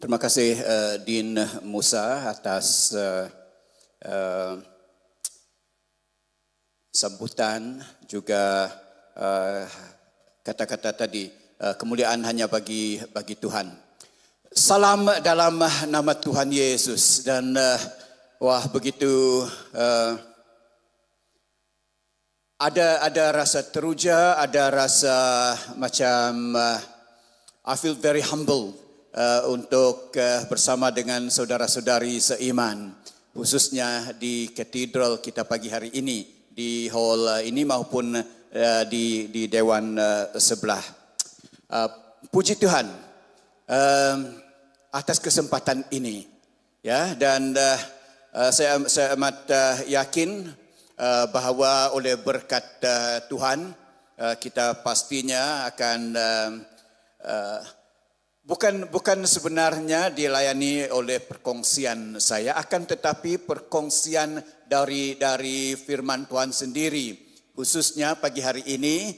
Terima kasih Dean Musa atas sambutan juga kata-kata tadi. Kemuliaan hanya bagi Tuhan. Salam dalam nama Tuhan Yesus dan begitu ada rasa teruja, ada rasa macam I feel very humble untuk bersama dengan saudara-saudari seiman, khususnya di katedral kita pagi hari ini, di hall ini maupun di dewan sebelah. Puji Tuhan atas kesempatan ini, ya, dan saya amat yakin bahawa oleh berkat Tuhan kita pastinya akan bukan sebenarnya dilayani oleh perkongsian saya, akan tetapi perkongsian dari firman Tuhan sendiri, khususnya pagi hari ini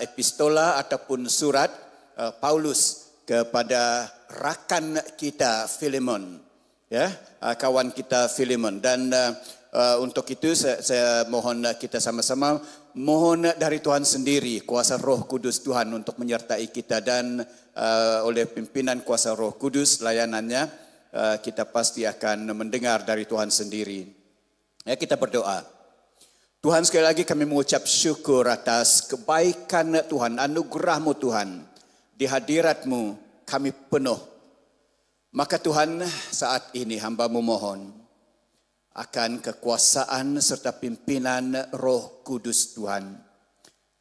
epistola ataupun surat Paulus kepada rakan kita Filemon, ya, kawan kita Filemon. Dan untuk itu saya mohon kita sama-sama mohon dari Tuhan sendiri kuasa Roh Kudus Tuhan untuk menyertai kita, dan oleh pimpinan kuasa Roh Kudus layanannya kita pasti akan mendengar dari Tuhan sendiri. Ya, kita berdoa. Tuhan, sekali lagi kami mengucap syukur atas kebaikan Tuhan, anugerah-Mu Tuhan. Di hadirat-Mu kami penuh. Maka Tuhan, saat ini hamba-Mu mohon akan kekuasaan serta pimpinan Roh Kudus Tuhan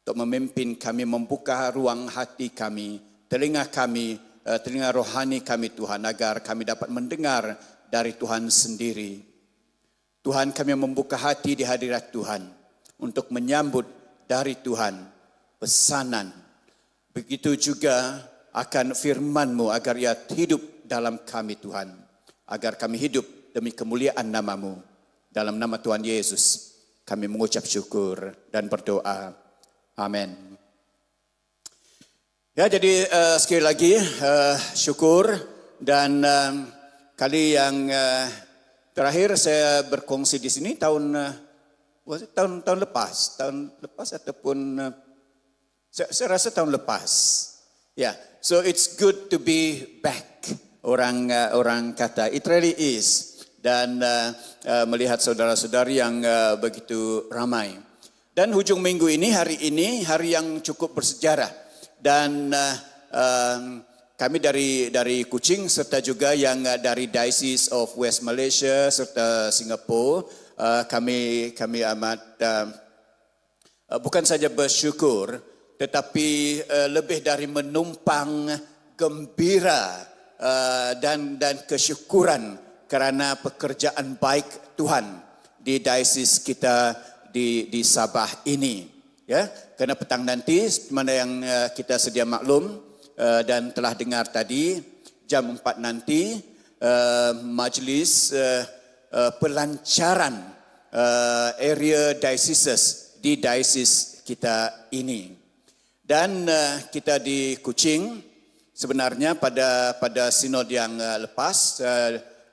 untuk memimpin kami, membuka ruang hati kami, telinga rohani kami Tuhan, agar kami dapat mendengar dari Tuhan sendiri. Tuhan, kami membuka hati di hadirat Tuhan untuk menyambut dari Tuhan pesanan. Begitu juga akan firman-Mu agar ia hidup dalam kami Tuhan, agar kami hidup demi kemuliaan nama-Mu. Dalam nama Tuhan Yesus kami mengucap syukur dan berdoa. Amin. Ya, jadi sekali lagi syukur, dan kali yang terakhir saya berkongsi di sini tahun lepas ataupun saya rasa tahun lepas. Ya, so it's good to be back. Orang kata it really is, dan melihat saudara-saudari yang begitu ramai. Dan hujung minggu ini, hari yang cukup bersejarah, dan kami dari Kuching serta juga yang dari Diocese of West Malaysia serta Singapura, kami amat bukan saja bersyukur, tetapi lebih dari menumpang gembira dan kesyukuran kerana pekerjaan baik Tuhan di diocese kita di Sabah ini, ya. Kerana petang nanti, mana yang kita sedia maklum dan telah dengar tadi, jam 4 nanti majlis pelancaran area dioceses di diocese kita ini. Dan kita di Kuching sebenarnya pada sinod yang lepas,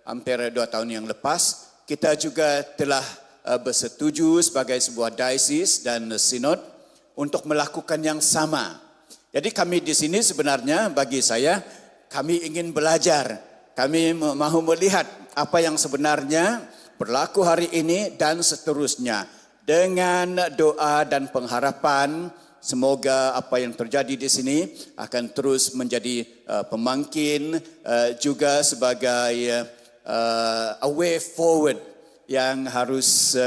hampir 2 tahun yang lepas, kita juga telah bersetuju sebagai sebuah diocese dan sinod untuk melakukan yang sama. Jadi kami di sini sebenarnya, bagi saya, kami ingin belajar. Kami mahu melihat apa yang sebenarnya berlaku hari ini dan seterusnya. Dengan doa dan pengharapan, semoga apa yang terjadi di sini akan terus menjadi pemangkin, juga sebagai a way forward yang harus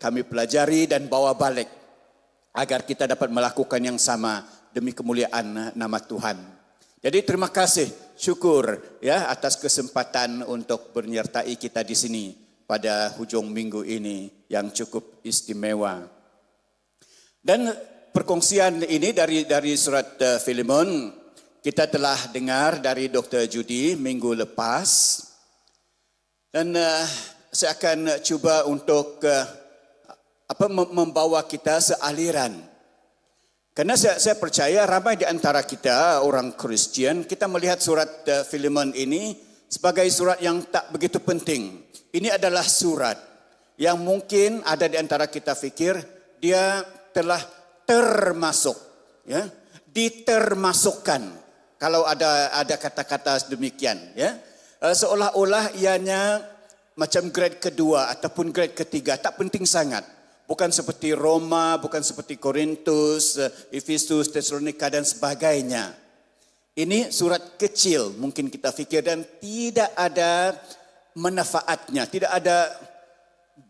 kami pelajari dan bawa balik, agar kita dapat melakukan yang sama demi kemuliaan nama Tuhan. Jadi terima kasih, syukur ya atas kesempatan untuk menyertai kita di sini pada hujung minggu ini yang cukup istimewa. Dan perkongsian ini dari surat Filemon kita telah dengar dari Dr. Judy minggu lepas, dan saya akan cuba untuk membawa kita sealiran. Karena saya percaya ramai di antara kita orang Kristian, kita melihat surat Filemon ini sebagai surat yang tak begitu penting. Ini adalah surat yang mungkin ada di antara kita fikir dia telah termasuk, ya, ditermasukkan. Kalau ada kata-kata demikian, ya, seolah-olah ianya macam grade kedua ataupun grade ketiga, tak penting sangat. Bukan seperti Roma, bukan seperti Korintus, Efesus, Tesalonika dan sebagainya. Ini surat kecil mungkin kita fikir dan tidak ada manfaatnya, tidak ada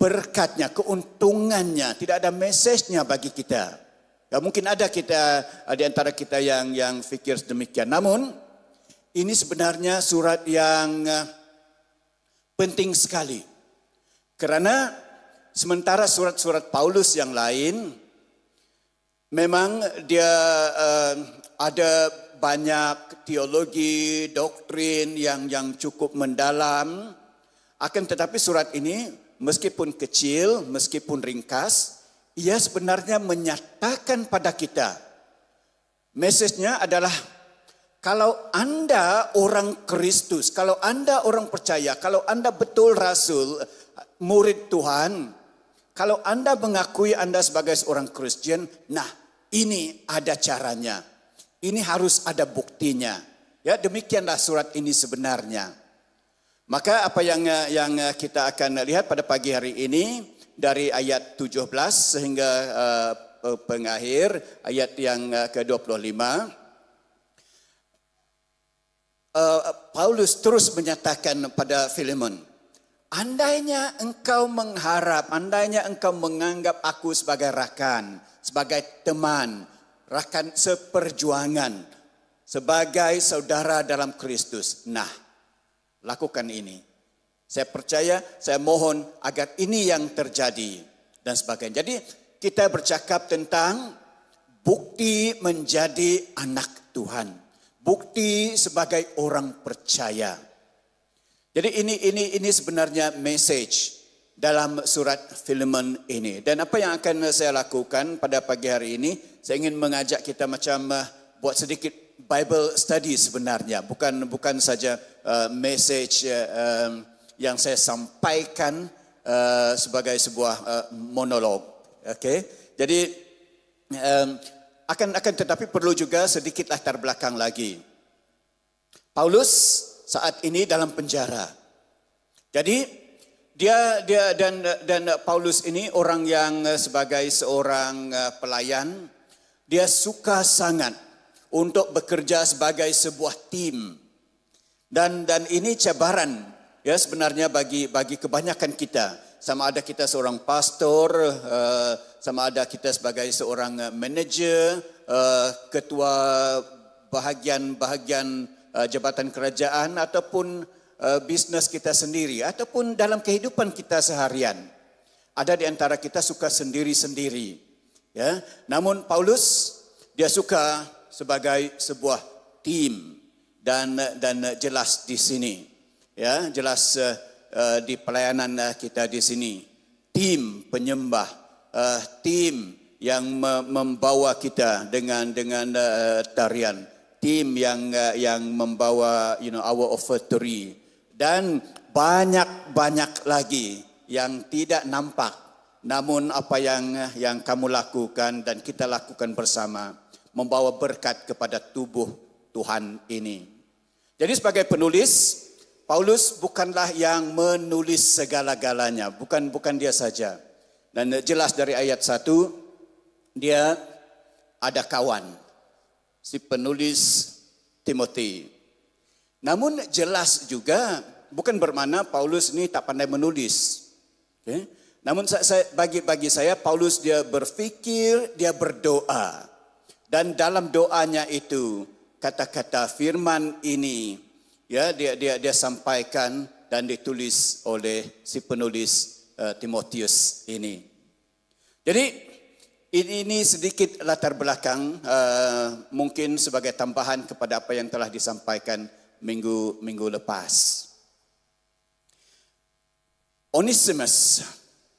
berkatnya, keuntungannya, tidak ada mesejnya bagi kita. Ya, mungkin ada di antara kita yang fikir demikian. Namun ini sebenarnya surat yang penting sekali. Karena sementara surat-surat Paulus yang lain memang dia ada banyak teologi, doktrin yang cukup mendalam. Akan tetapi surat ini meskipun kecil, meskipun ringkas, ia sebenarnya menyatakan pada kita. Mesejnya adalah kalau Anda orang Kristus, kalau Anda orang percaya, kalau Anda betul rasul, murid Tuhan, kalau Anda mengakui Anda sebagai seorang Kristen, nah ini ada caranya. Ini harus ada buktinya. Ya, demikianlah surat ini sebenarnya. Maka apa yang kita akan lihat pada pagi hari ini dari ayat 17 sehingga pengakhir ayat yang ke-25. Paulus terus menyatakan pada Filemon, andainya engkau mengharap, andainya engkau menganggap aku sebagai rakan, sebagai teman, rakan seperjuangan, sebagai saudara dalam Kristus. Nah, lakukan ini. Saya percaya, saya mohon agar ini yang terjadi dan sebagainya. Jadi kita bercakap tentang bukti menjadi anak Tuhan, bukti sebagai orang percaya. Jadi ini sebenarnya message dalam surat Filemon ini. Dan apa yang akan saya lakukan pada pagi hari ini, saya ingin mengajak kita macam buat sedikit Bible study sebenarnya. Bukan saja message yang saya sampaikan sebagai sebuah monolog. Okay? Jadi akan tetapi perlu juga sedikit latar belakang lagi. Paulus saat ini dalam penjara. Jadi dia dan Paulus ini orang yang sebagai seorang pelayan, dia suka sangat untuk bekerja sebagai sebuah tim. Dan ini cabaran ya sebenarnya bagi kebanyakan kita. Sama ada kita seorang pastor, sama ada kita sebagai seorang manager, ketua bahagian jabatan kerajaan ataupun bisnes kita sendiri ataupun dalam kehidupan kita seharian. Ada di antara kita suka sendiri-sendiri. Ya, namun Paulus dia suka sebagai sebuah tim dan jelas di sini. Ya, jelas di pelayanan kita di sini. Tim penyembah, tim yang membawa kita dengan tarian, tim yang membawa our offertory. Dan banyak lagi yang tidak nampak. Namun apa yang kamu lakukan dan kita lakukan bersama membawa berkat kepada tubuh Tuhan ini. Jadi sebagai penulis, Paulus bukanlah yang menulis segala-galanya. Bukan dia saja. Dan jelas dari ayat 1, dia ada kawan. Si penulis Timothy. Namun jelas juga bukan bermakna Paulus ini tak pandai menulis. Okay? Namun bagi saya Paulus dia berfikir, dia berdoa. Dan dalam doanya itu kata-kata firman ini ya dia sampaikan dan ditulis oleh si penulis Timotius ini. Jadi ini sedikit latar belakang mungkin sebagai tambahan kepada apa yang telah disampaikan minggu lepas. Onesimus,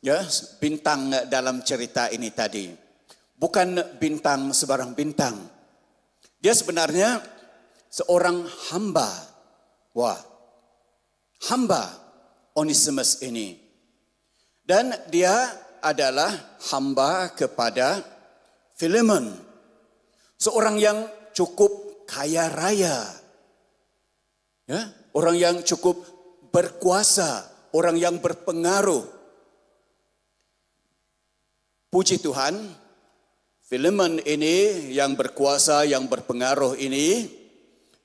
ya, bintang dalam cerita ini tadi, bukan bintang sebarang bintang. Dia sebenarnya seorang hamba. Wah, hamba Onesimus ini. Dan dia adalah hamba kepada Filemon, seorang yang cukup kaya raya, ya, orang yang cukup berkuasa, orang yang berpengaruh. Puji Tuhan, Filemon ini yang berkuasa, yang berpengaruh ini,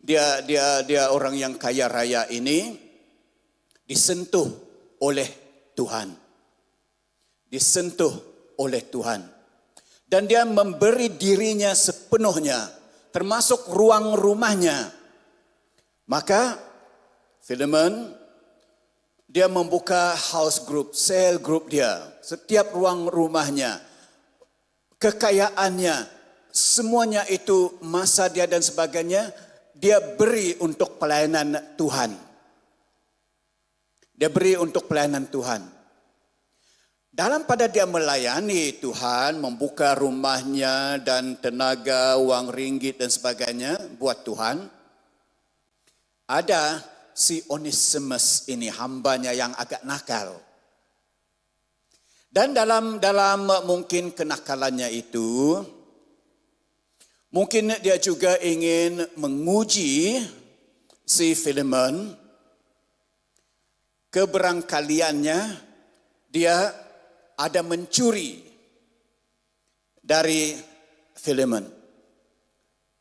dia orang yang kaya raya ini disentuh oleh Tuhan. Disentuh oleh Tuhan. Dan dia memberi dirinya sepenuhnya, termasuk ruang rumahnya. Maka Filemon, dia membuka house group, cell group dia. Setiap ruang rumahnya, kekayaannya, semuanya itu, masa dia dan sebagainya, dia beri untuk pelayanan Tuhan. Dia beri untuk pelayanan Tuhan. Dalam pada dia melayani Tuhan, membuka rumahnya dan tenaga, uang ringgit dan sebagainya buat Tuhan, ada si Onesimus ini, hambanya yang agak nakal. Dan dalam mungkin kenakalannya itu, mungkin dia juga ingin menguji si Filemon, keberangkaliannya. Dia ada mencuri dari Filemon.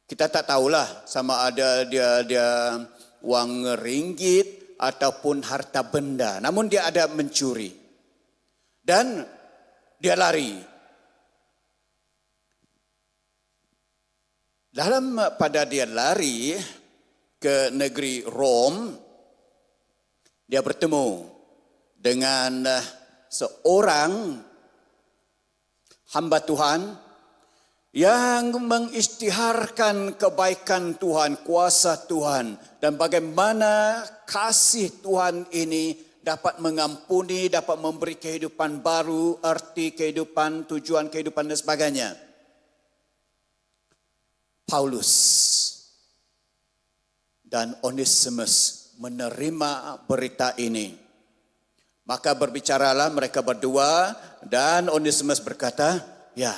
Kita tak tahulah sama ada dia uang ringgit ataupun harta benda. Namun dia ada mencuri. Dan dia lari. Dalam pada dia lari ke negeri Rom, dia bertemu dengan seorang hamba Tuhan yang mengisytiharkan kebaikan Tuhan, kuasa Tuhan, dan bagaimana kasih Tuhan ini dapat mengampuni, dapat memberi kehidupan baru, arti kehidupan, tujuan kehidupan dan sebagainya. Paulus dan Onesimus menerima berita ini. Maka berbicaralah mereka berdua dan Onesimus berkata, ya,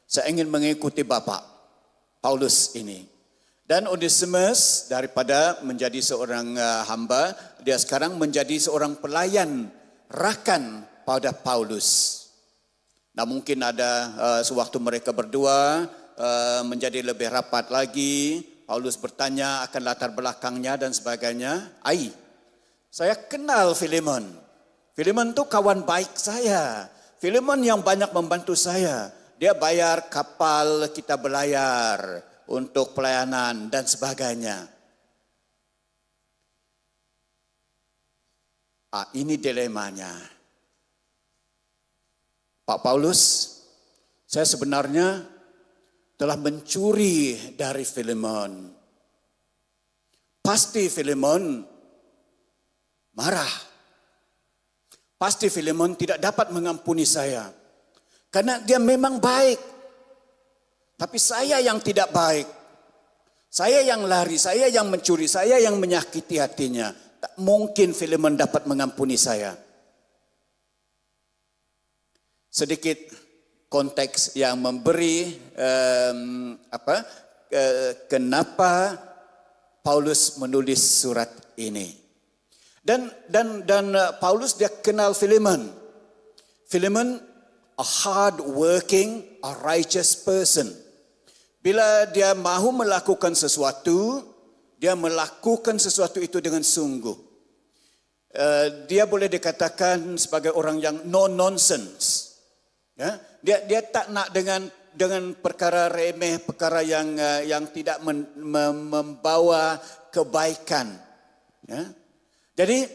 saya ingin mengikuti Bapak, Paulus ini. Dan Onesimus daripada menjadi seorang hamba, dia sekarang menjadi seorang pelayan, rakan pada Paulus. Nah mungkin ada sewaktu mereka berdua menjadi lebih rapat lagi, Paulus bertanya akan latar belakangnya dan sebagainya. Saya kenal Filemon. Filemon itu kawan baik saya. Filemon yang banyak membantu saya. Dia bayar kapal kita berlayar untuk pelayanan dan sebagainya. Ini dilemanya. Pak Paulus, saya sebenarnya telah mencuri dari Filemon. Pasti Filemon marah. Pasti Filemon tidak dapat mengampuni saya. Karena dia memang baik. Tapi saya yang tidak baik. Saya yang lari, saya yang mencuri, saya yang menyakiti hatinya. Tak mungkin Filemon dapat mengampuni saya. Sedikit konteks yang memberi kenapa Paulus menulis surat ini. Dan Paulus dia kenal Filemon. Filemon a hard working, a righteous person. Bila dia mahu melakukan sesuatu, dia melakukan sesuatu itu dengan sungguh. Dia boleh dikatakan sebagai orang yang no nonsense. Ya, dia tak nak dengan perkara remeh, perkara yang tidak membawa kebaikan. Ya. Jadi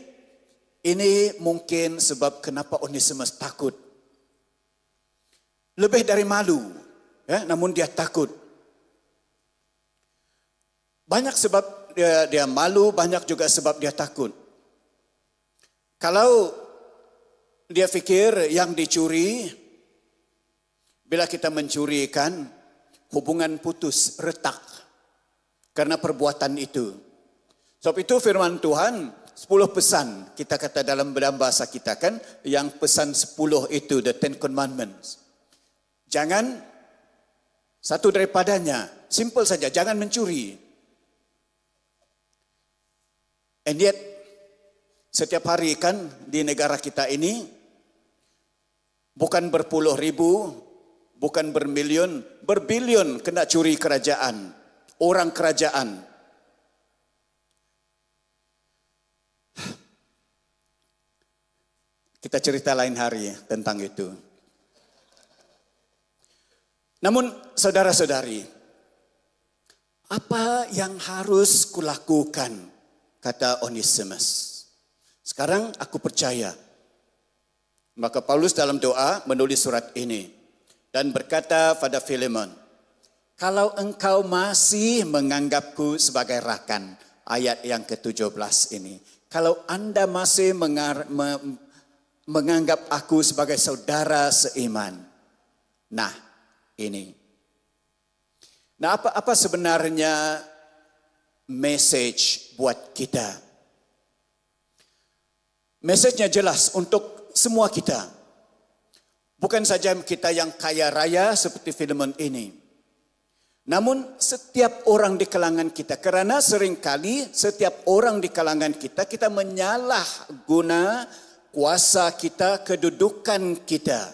ini mungkin sebab kenapa Onesimus takut. Lebih dari malu, ya, namun dia takut. Banyak sebab dia malu, banyak juga sebab dia takut. Kalau dia fikir yang dicuri, bila kita mencuri kan, hubungan putus, retak karena perbuatan itu. Sebab itu firman Tuhan, 10 pesan kita kata dalam bahasa kita kan, yang pesan 10 itu, the Ten Commandments. Jangan, satu daripadanya, simple saja, jangan mencuri. And yet, setiap hari kan di negara kita ini, bukan berpuluh ribu, bukan bermilion, berbilion kena curi kerajaan, orang kerajaan. Kita cerita lain hari tentang itu. Namun saudara-saudari, apa yang harus kulakukan, kata Onesimus. Sekarang aku percaya. Maka Paulus dalam doa menulis surat ini dan berkata pada Filemon, kalau engkau masih menganggapku sebagai rakan, ayat yang ke-17 ini. Kalau Anda masih menganggap aku sebagai saudara seiman. Nah, ini. Nah, apa sebenarnya message buat kita? Message-nya jelas untuk semua kita. Bukan saja kita yang kaya raya seperti Filemon ini. Namun setiap orang di kalangan kita, karena seringkali setiap orang di kalangan kita, kita menyalahguna kuasa kita, kedudukan kita.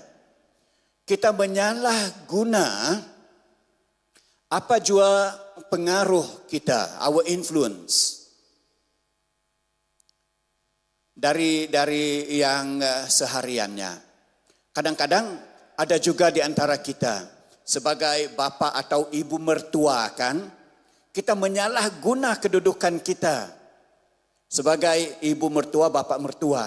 Kita menyalahguna apa jua pengaruh kita, our influence. Dari yang sehariannya. Kadang-kadang ada juga di antara kita sebagai bapa atau ibu mertua kan, kita menyalahguna kedudukan kita sebagai ibu mertua, bapak mertua.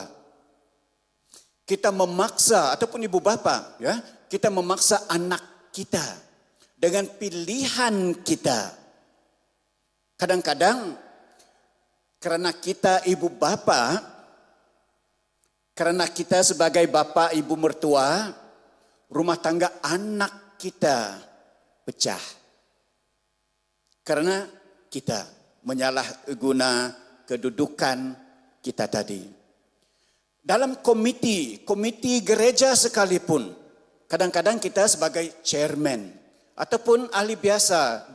Kita memaksa, ataupun ibu bapa, ya, kita memaksa anak kita dengan pilihan kita. Kadang-kadang karena kita ibu bapa, karena kita sebagai bapak ibu mertua, rumah tangga anak kita pecah. Karena kita menyalahguna kedudukan kita tadi. Dalam komiti gereja sekalipun, kadang-kadang kita sebagai chairman ataupun ahli biasa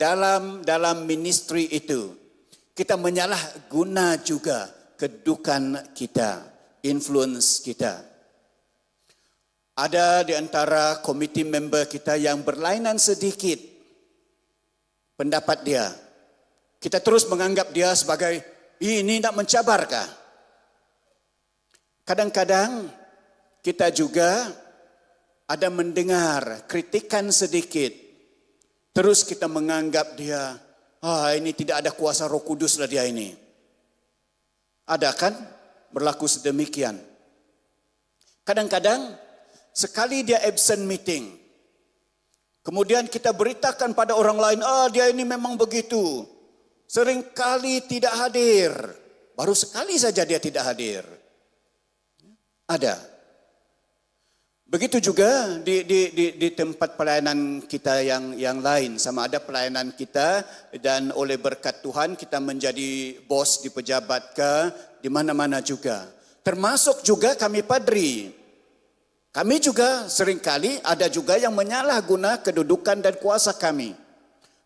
dalam ministry itu, kita menyalahguna juga kedudukan kita, influence kita. Ada di antara komiti member kita yang berlainan sedikit pendapat dia. Kita terus menganggap dia sebagai, ini nak mencabarkah? Kadang-kadang kita juga ada mendengar kritikan sedikit. Terus kita menganggap dia, ini tidak ada kuasa Roh Kudus lah dia ini. Ada kan berlaku sedemikian. Kadang-kadang sekali dia absent meeting. Kemudian kita beritakan pada orang lain, dia ini memang begitu. Seringkali tidak hadir. Baru sekali saja dia tidak hadir. Ada. Begitu juga di tempat pelayanan kita yang lain. Sama ada pelayanan kita dan oleh berkat Tuhan kita menjadi bos di pejabat ke di mana-mana juga. Termasuk juga kami padri. Kami juga seringkali ada juga yang menyalahguna kedudukan dan kuasa kami.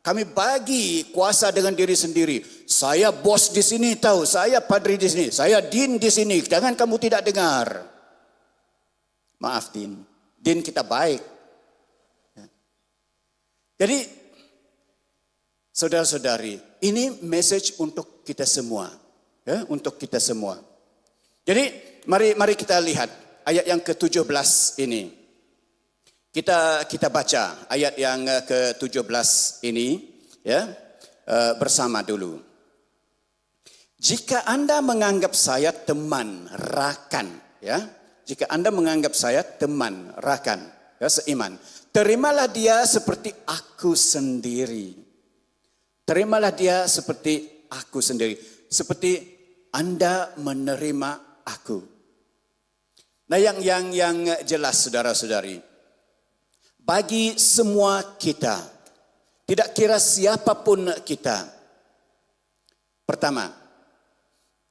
Kami bagi kuasa dengan diri sendiri. Saya bos di sini tahu, saya padri di sini, saya din di sini. Jangan kamu tidak dengar. Maaf din, din kita baik. Jadi saudara-saudari, ini message untuk kita semua, ya, untuk kita semua. Jadi mari kita lihat ayat yang ke-17 ini. Kita baca ayat yang ke-17 ini, ya, bersama dulu. Jika Anda menganggap saya teman rakan, ya. Jika Anda menganggap saya teman, rakan, ya, seiman, terimalah dia seperti aku sendiri. Terimalah dia seperti aku sendiri. Seperti Anda menerima aku. Nah yang jelas saudara-saudari, bagi semua kita, tidak kira siapapun kita, pertama,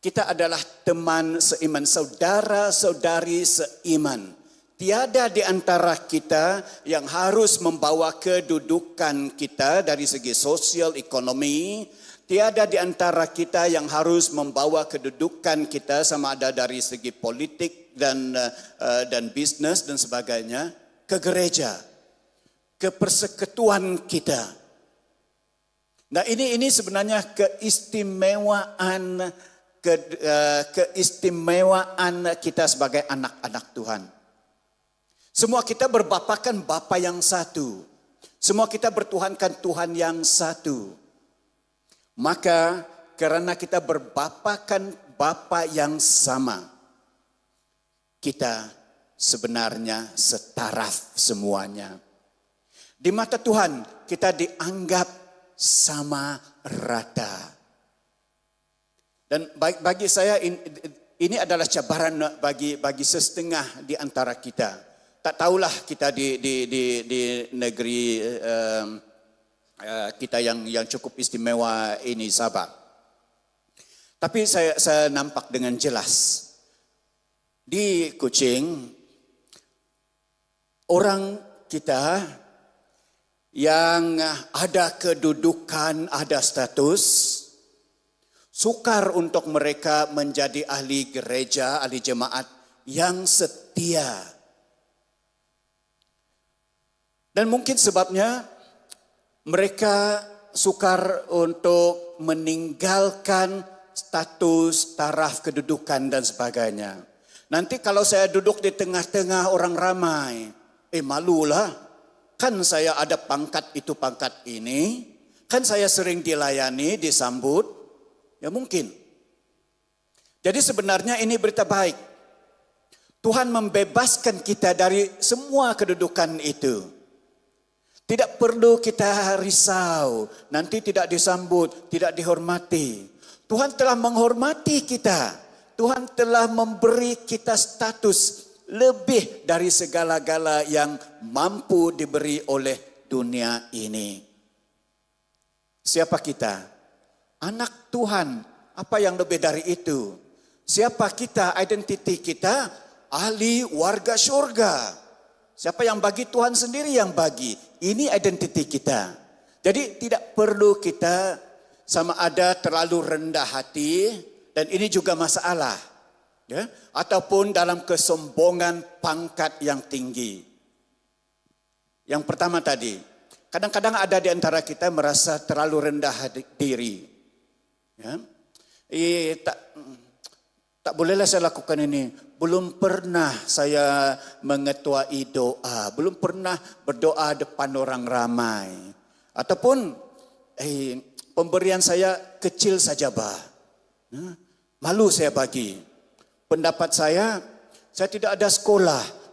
Kita adalah teman seiman, saudara-saudari seiman. Tiada di antara kita yang harus membawa kedudukan kita dari segi sosial ekonomi. Tiada di antara kita yang harus membawa kedudukan kita sama ada dari segi politik dan bisnis dan sebagainya ke gereja, ke persekutuan kita. Nah ini sebenarnya keistimewaan kita sebagai anak-anak Tuhan. Semua kita berbapakan Bapa yang satu. Semua kita bertuhankan Tuhan yang satu. Maka karena kita berbapakan Bapa yang sama, kita sebenarnya setaraf semuanya. Di mata Tuhan kita dianggap sama rata. Dan bagi saya ini adalah cabaran bagi sesetengah di antara kita. Tak tahulah kita di negeri kita yang cukup istimewa ini, Sabah. Tapi saya nampak dengan jelas di Kuching orang kita yang ada kedudukan, ada status, sukar untuk mereka menjadi ahli gereja, ahli jemaat yang setia. Dan mungkin sebabnya mereka sukar untuk meninggalkan status, taraf kedudukan dan sebagainya. Nanti kalau saya duduk di tengah-tengah orang ramai, malulah. Kan saya ada pangkat itu pangkat ini, kan saya sering dilayani, disambut. Ya mungkin. Jadi sebenarnya ini berita baik. Tuhan membebaskan kita dari semua kedudukan itu. Tidak perlu kita risau, nanti tidak disambut, tidak dihormati. Tuhan telah menghormati kita. Tuhan telah memberi kita status lebih dari segala-gala yang mampu diberi oleh dunia ini. Siapa kita? Anak Tuhan, apa yang lebih dari itu? Siapa kita? Identiti kita ahli warga surga. Siapa yang bagi? Tuhan sendiri yang bagi. Ini identiti kita. Jadi tidak perlu kita sama ada terlalu rendah hati dan ini juga masalah. Ya? Ataupun dalam kesombongan pangkat yang tinggi. Yang pertama tadi, kadang-kadang ada di antara kita merasa terlalu rendah diri. Ya, tak bolehlah saya lakukan ini. Belum pernah saya mengetuai doa. Belum pernah berdoa depan orang ramai. Ataupun pemberian saya kecil saja bah. Malu saya bagi. Pendapat saya tidak ada sekolah.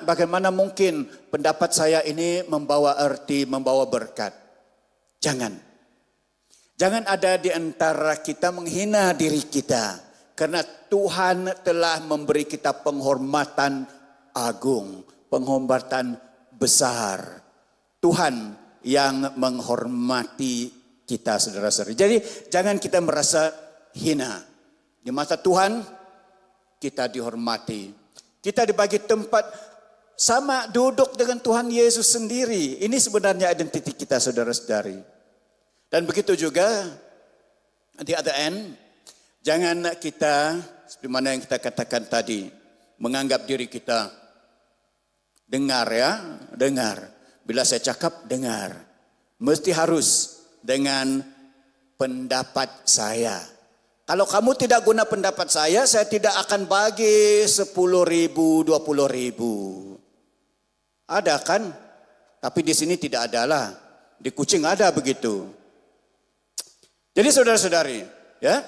Bagaimana mungkin pendapat saya ini membawa arti, membawa berkat. Jangan ada di antara kita menghina diri kita. Karena Tuhan telah memberi kita penghormatan agung. Penghormatan besar. Tuhan yang menghormati kita, saudara-saudari. Jadi jangan kita merasa hina. Di mata Tuhan kita dihormati. Kita dibagi tempat sama duduk dengan Tuhan Yesus sendiri. Ini sebenarnya identiti kita, saudara-saudari. Dan begitu juga di other end, jangan kita, seperti mana yang kita katakan tadi, menganggap diri kita dengar ya, dengar. Bila saya cakap, dengar. Mesti harus dengan pendapat saya. Kalau kamu tidak guna pendapat saya tidak akan bagi 10.000, 20.000. Ada kan? Tapi di sini tidak ada lah. Di Kuching ada begitu. Jadi saudara-saudari, ya,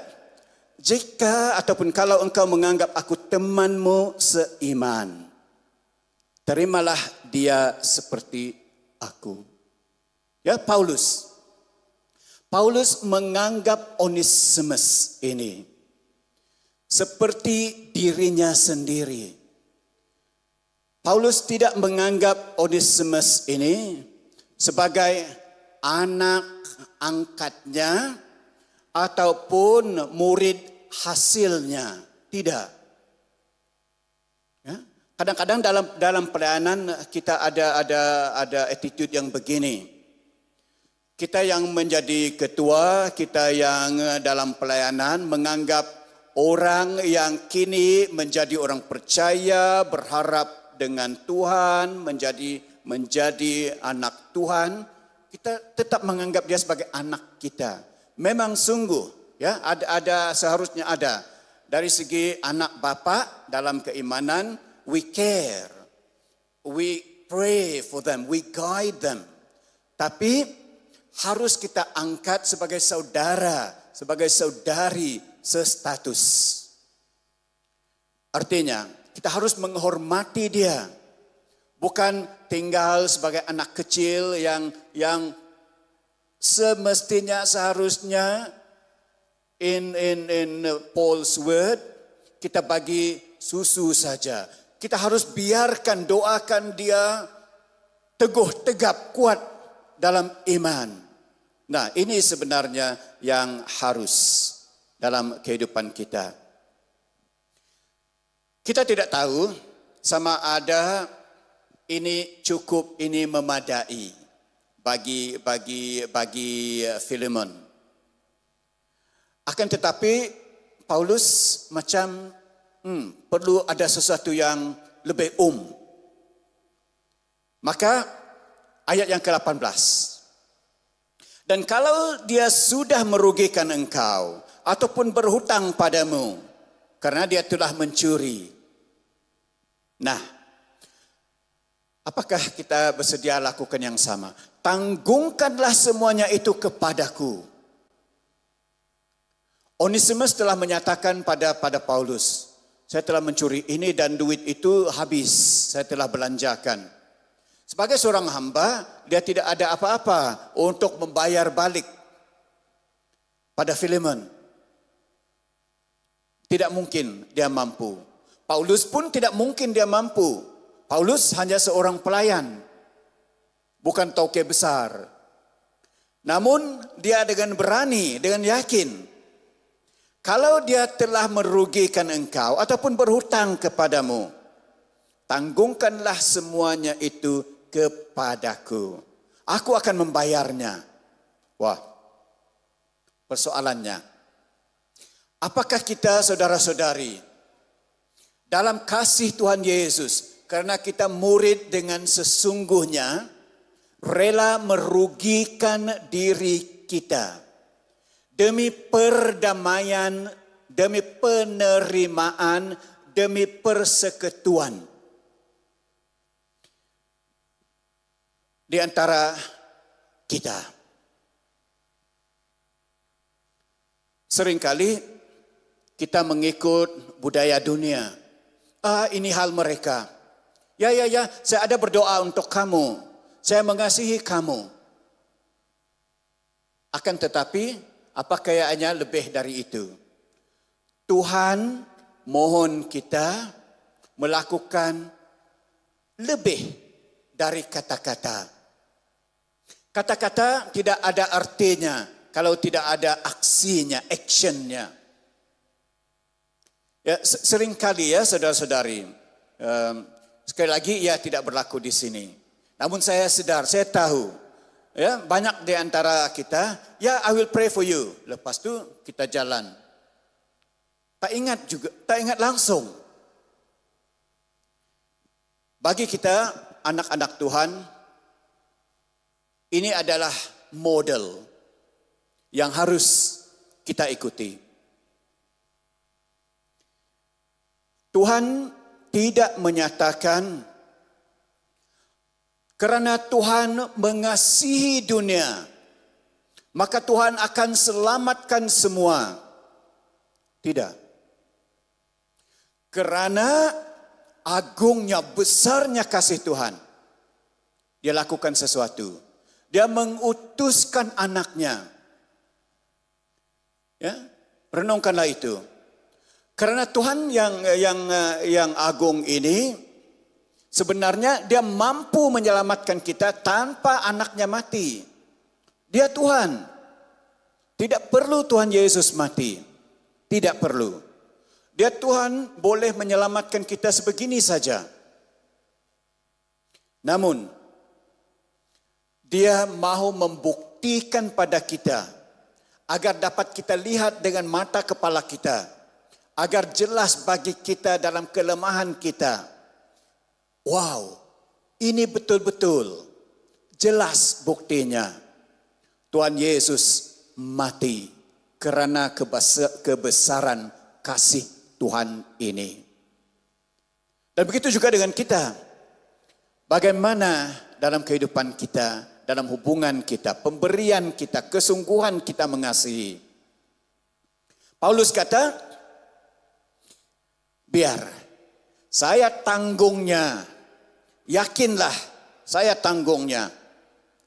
jika ataupun kalau engkau menganggap aku temanmu seiman, terimalah dia seperti aku. Ya, Paulus menganggap Onesimus ini seperti dirinya sendiri. Paulus tidak menganggap Onesimus ini sebagai anak angkatnya ataupun murid hasilnya. Tidak. Ya? Kadang-kadang dalam pelayanan kita ada attitude yang begini. Kita yang menjadi ketua, kita yang dalam pelayanan menganggap orang yang kini menjadi orang percaya, berharap dengan Tuhan, menjadi anak Tuhan, kita tetap menganggap dia sebagai anak kita. Memang sungguh, ya, seharusnya ada. Dari segi anak bapa dalam keimanan, we care, we pray for them, we guide them. Tapi harus kita angkat sebagai saudara, sebagai saudari sestatus. Artinya, kita harus menghormati dia. Bukan tinggal sebagai anak kecil yang semestinya seharusnya in Paul's word kita bagi susu saja. Kita harus biarkan, doakan dia teguh, tegap, kuat dalam iman. Nah, ini sebenarnya yang harus dalam kehidupan kita. Kita tidak tahu sama ada ini cukup, ini memadai bagi Filemon. Akan tetapi Paulus macam perlu ada sesuatu yang lebih Maka ayat yang ke-18. Dan kalau dia sudah merugikan engkau ataupun berhutang padamu karena dia telah mencuri. Nah, apakah kita bersedia lakukan yang sama? Tanggungkanlah semuanya itu kepadaku. Onesimus telah menyatakan pada Paulus, saya telah mencuri ini dan duit itu habis, saya telah belanjakan. Sebagai seorang hamba, dia tidak ada apa-apa untuk membayar balik pada Filemon. Tidak mungkin dia mampu. Paulus pun tidak mungkin dia mampu. Paulus hanya seorang pelayan, bukan tauke besar. Namun dia dengan berani, dengan yakin, kalau dia telah merugikan engkau ataupun berhutang kepadamu, tanggungkanlah semuanya itu kepadaku. Aku akan membayarnya. Wah, persoalannya, apakah kita saudara-saudari dalam kasih Tuhan Yesus, karena kita murid dengan sesungguhnya, rela merugikan diri kita demi perdamaian, demi penerimaan, demi persekutuan di antara kita. Seringkali kita mengikut budaya dunia. Ini hal mereka. Ya, saya ada berdoa untuk kamu. Saya mengasihi kamu. Akan tetapi, apa kayaknya lebih dari itu? Tuhan mohon kita melakukan lebih dari kata-kata. Kata-kata tidak ada artinya kalau tidak ada aksinya, actionnya. Ya, seringkali ya saudara-saudari, sekali lagi ya tidak berlaku di sini. Namun saya sadar, saya tahu, ya banyak di antara kita, ya I will pray for you. Lepas itu kita jalan. Tak ingat langsung. Bagi kita anak-anak Tuhan, ini adalah model yang harus kita ikuti. Tuhan tidak menyatakan karena Tuhan mengasihi dunia, maka Tuhan akan selamatkan semua. Tidak. Karena agungnya, besarnya kasih Tuhan, dia lakukan sesuatu. Dia mengutuskan anaknya. Ya, renungkanlah itu. Karena Tuhan yang agung ini sebenarnya dia mampu menyelamatkan kita tanpa anaknya mati. Dia Tuhan. Tidak perlu Tuhan Yesus mati. Tidak perlu. Dia Tuhan boleh menyelamatkan kita sebegini saja. Namun, dia mahu membuktikan pada kita agar dapat kita lihat dengan mata kepala kita, agar jelas bagi kita dalam kelemahan kita. Wow, ini betul-betul jelas buktinya. Tuhan Yesus mati kerana kebesaran kasih Tuhan ini. Dan begitu juga dengan kita. Bagaimana dalam kehidupan kita, dalam hubungan kita, pemberian kita, kesungguhan kita mengasihi. Paulus kata, biar saya tanggungnya, yakinlah saya tanggungnya.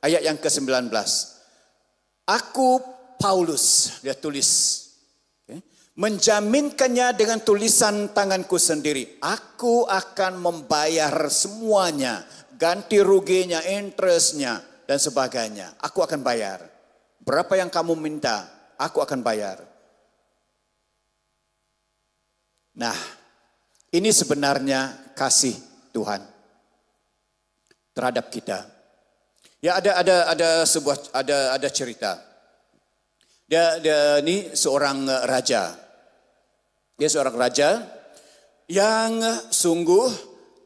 Ayat yang ke-19. Aku Paulus, dia tulis, menjaminkannya dengan tulisan tanganku sendiri. Aku akan membayar semuanya, ganti ruginya, interestnya, dan sebagainya. Aku akan bayar. Berapa yang kamu minta, aku akan bayar. Nah, ini sebenarnya kasih Tuhan terhadap kita. Ya ada cerita. Dia ini seorang raja. Dia seorang raja yang sungguh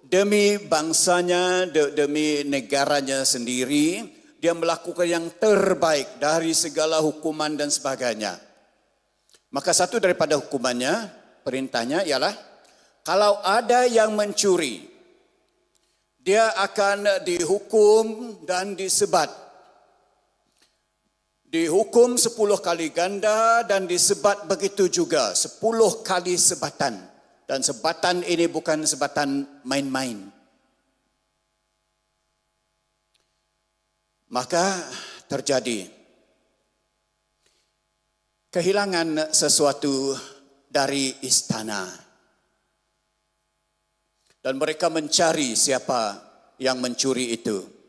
demi bangsanya, demi negaranya sendiri, dia melakukan yang terbaik dari segala hukuman dan sebagainya. Maka satu daripada hukumannya, perintahnya ialah, kalau ada yang mencuri, dia akan dihukum dan disebat. Dihukum 10 kali ganda dan disebat begitu juga, 10 kali sebatan. Dan sebatan ini bukan sebatan main-main. Maka terjadi kehilangan sesuatu dari istana. Dan mereka mencari siapa yang mencuri itu.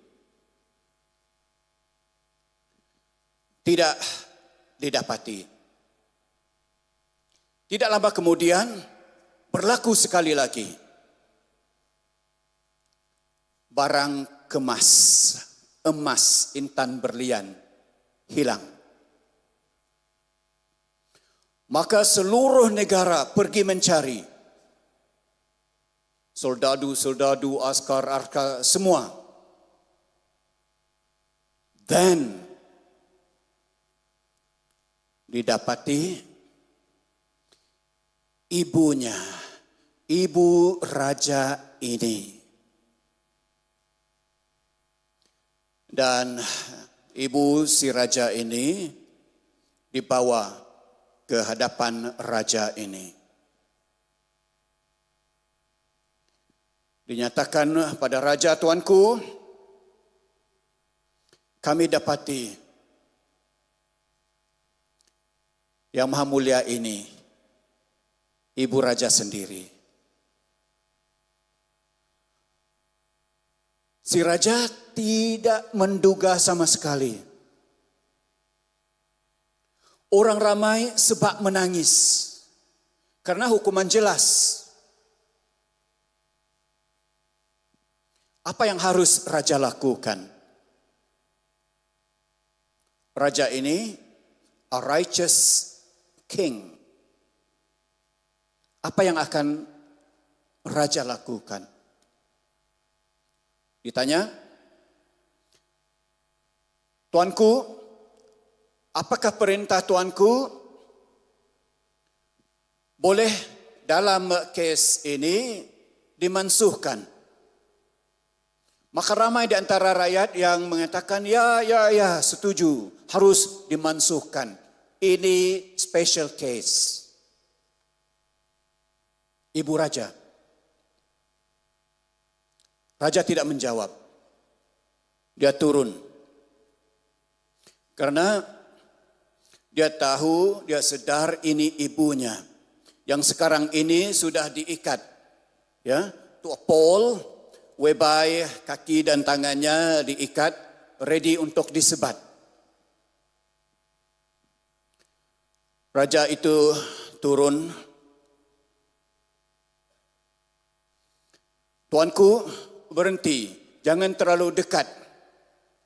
Tidak didapati. Tidak lama kemudian berlaku sekali lagi. Barang kemas, emas, intan berlian hilang. Maka seluruh negara pergi mencari. Soldadu, askar, semua. Dan didapati ibunya, ibu raja ini. Dan ibu si raja ini dibawa ke hadapan raja ini. Dinyatakan pada raja, tuanku, kami dapati yang maha mulia ini, ibu raja sendiri. Si raja tidak menduga sama sekali. Orang ramai sebab menangis karena hukuman jelas. Apa yang harus raja lakukan? Raja ini a righteous king. Apa yang akan raja lakukan? Ditanya, tuanku, apakah perintah tuanku boleh dalam kes ini dimansuhkan? Maka ramai di antara rakyat yang mengatakan, ya, setuju, harus dimansuhkan. Ini special case. Ibu raja. Raja tidak menjawab. Dia turun. Karena dia tahu, dia sedar ini ibunya. Yang sekarang ini sudah diikat. Ya, to a pole, whereby kaki dan tangannya diikat, ready untuk disebat. Raja itu turun. Tuanku, berhenti, jangan terlalu dekat,